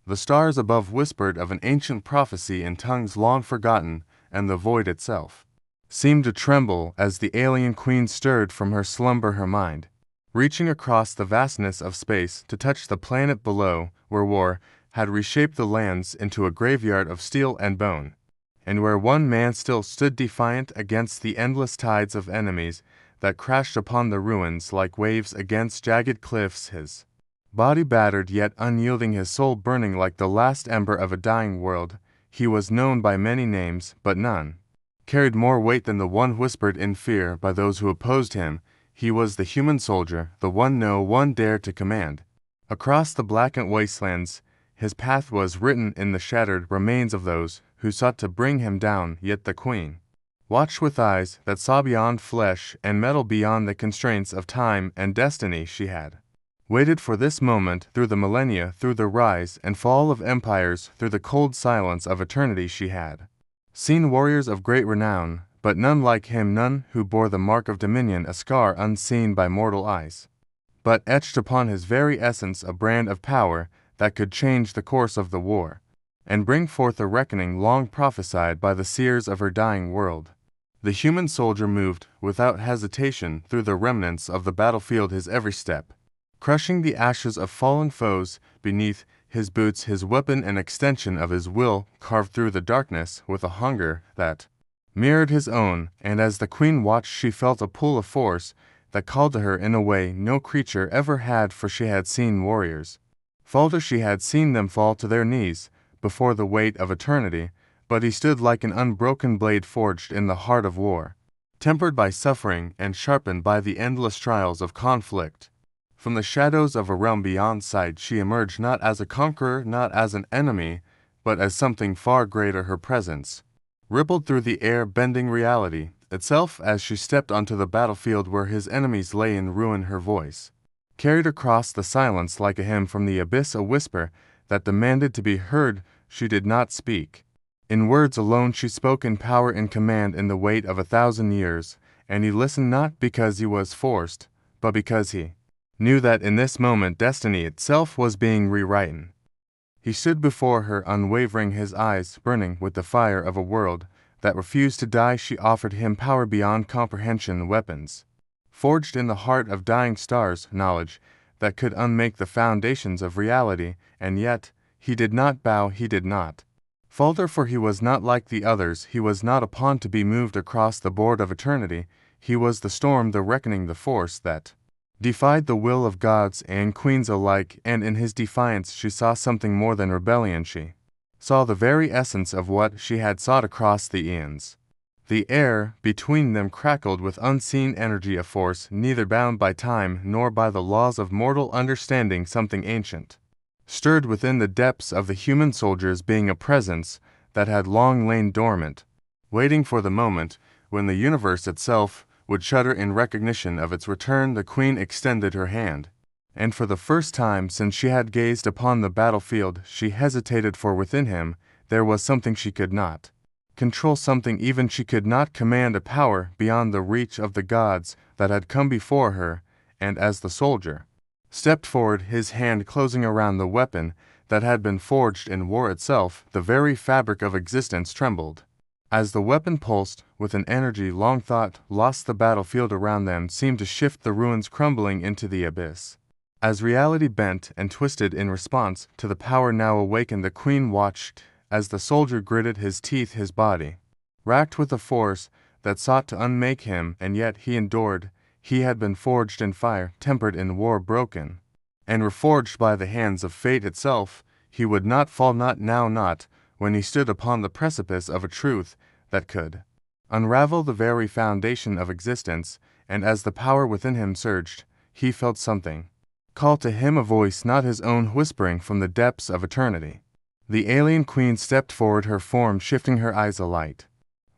The stars above whispered of an ancient prophecy in tongues long forgotten, and the void itself seemed to tremble as the alien queen stirred from her slumber her mind, reaching across the vastness of space to touch the planet below, where war had reshaped the lands into a graveyard of steel and bone, and where one man still stood defiant against the endless tides of enemies that crashed upon the ruins like waves against jagged cliffs, his body battered yet unyielding, his soul burning like the last ember of a dying world. He was known by many names, but none carried more weight than the one whispered in fear by those who opposed him. He was the human soldier, the one no one dared to command. Across the blackened wastelands, his path was written in the shattered remains of those who sought to bring him down, yet the queen watched with eyes that saw beyond flesh and metal, beyond the constraints of time and destiny. She had waited for this moment through the millennia, through the rise and fall of empires, through the cold silence of eternity. She had seen warriors of great renown, but none like him, none who bore the mark of dominion, a scar unseen by mortal eyes, but etched upon his very essence a brand of power that could change the course of the war, and bring forth a reckoning long prophesied by the seers of her dying world. The human soldier moved without hesitation through the remnants of the battlefield, his every step crushing the ashes of fallen foes beneath his boots, his weapon an extension of his will, carved through the darkness with a hunger that mirrored his own. And as the queen watched, she felt a pull of force that called to her in a way no creature ever had, for she had seen warriors falter, she had seen them fall to their knees before the weight of eternity, but he stood like an unbroken blade forged in the heart of war, tempered by suffering and sharpened by the endless trials of conflict. From the shadows of a realm beyond sight she emerged, not as a conqueror, not as an enemy, but as something far greater. Her presence rippled through the air, bending reality itself as she stepped onto the battlefield where his enemies lay in ruin. Her voice carried across the silence like a hymn from the abyss, a whisper that demanded to be heard. She did not speak in words alone, she spoke in power, in command, in the weight of 1,000 years, and he listened not because he was forced, but because he knew that in this moment destiny itself was being rewritten. He stood before her unwavering, his eyes burning with the fire of a world that refused to die. She offered him power beyond comprehension, weapons forged in the heart of dying stars, knowledge that could unmake the foundations of reality, and yet he did not bow, he did not falter, for he was not like the others. He was not a pawn to be moved across the board of eternity. He was the storm, the reckoning, the force that defied the will of gods and queens alike, and in his defiance she saw something more than rebellion. She saw the very essence of what she had sought across the eons. The air between them crackled with unseen energy, a force neither bound by time nor by the laws of mortal understanding. Something ancient stirred within the depths of the human soldier's being, a presence that had long lain dormant, waiting for the moment when the universe itself would shudder in recognition of its return. The queen extended her hand, and for the first time since she had gazed upon the battlefield she hesitated, for within him there was something she could not control, something even she could not command, a power beyond the reach of the gods that had come before her. And as the soldier stepped forward, his hand closing around the weapon that had been forged in war itself, the very fabric of existence trembled. As the weapon pulsed with an energy long thought lost, the battlefield around them seemed to shift, the ruins crumbling into the abyss. As reality bent and twisted in response to the power now awakened, the queen watched as the soldier gritted his teeth, his body racked with a force that sought to unmake him, and yet he endured. He had been forged in fire, tempered in war, broken and reforged by the hands of fate itself. He would not fall, not now, not when he stood upon the precipice of a truth that could unravel the very foundation of existence. And as the power within him surged, he felt something call to him, a voice not his own, whispering from the depths of eternity. The alien queen stepped forward, her form shifting, her eyes alight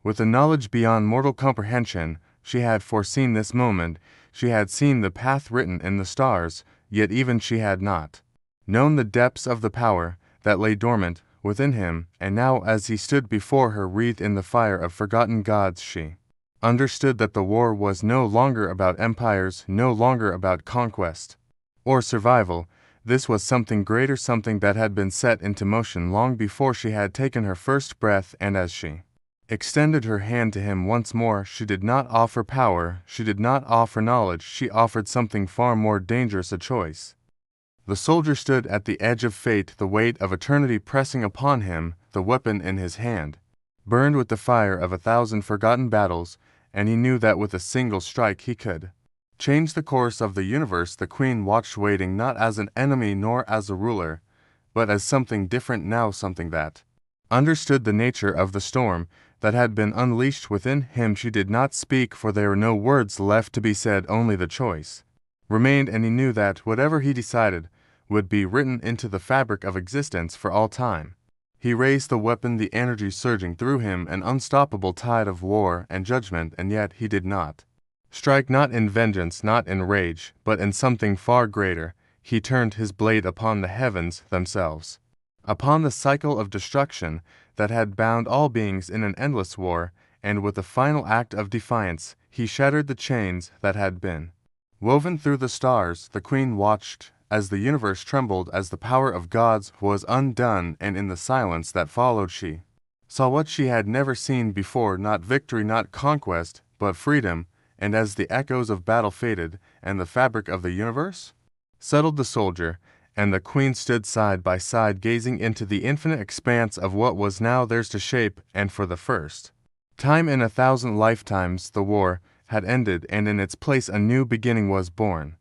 with a knowledge beyond mortal comprehension. She had foreseen this moment, she had seen the path written in the stars, yet even she had not known the depths of the power that lay dormant within him. And now, as he stood before her, wreathed in the fire of forgotten gods, she understood that the war was no longer about empires, no longer about conquest or survival. This was something greater, something that had been set into motion long before she had taken her first breath, and as she extended her hand to him once more, she did not offer power, she did not offer knowledge, she offered something far more dangerous, a choice. The soldier stood at the edge of fate, the weight of eternity pressing upon him, the weapon in his hand burned with the fire of 1,000 forgotten battles, and he knew that with a single strike he could change the course of the universe. The queen watched, waiting, not as an enemy nor as a ruler, but as something different now, something that understood the nature of the storm that had been unleashed within him. She did not speak, for there were no words left to be said, only the choice remained, and he knew that whatever he decided would be written into the fabric of existence for all time. He raised the weapon, the energy surging through him, an unstoppable tide of war and judgment, and yet he did not strike, not in vengeance, not in rage, but in something far greater. He turned his blade upon the heavens themselves, upon the cycle of destruction that had bound all beings in an endless war, and with a final act of defiance, he shattered the chains that had been woven through the stars. The queen watched as the universe trembled, as the power of gods was undone, and in the silence that followed she saw what she had never seen before, not victory, not conquest, but freedom. And as the echoes of battle faded, and the fabric of the universe settled, the soldier and the queen stood side by side, gazing into the infinite expanse of what was now theirs to shape, and for the first time in 1,000 lifetimes the war had ended, and in its place a new beginning was born.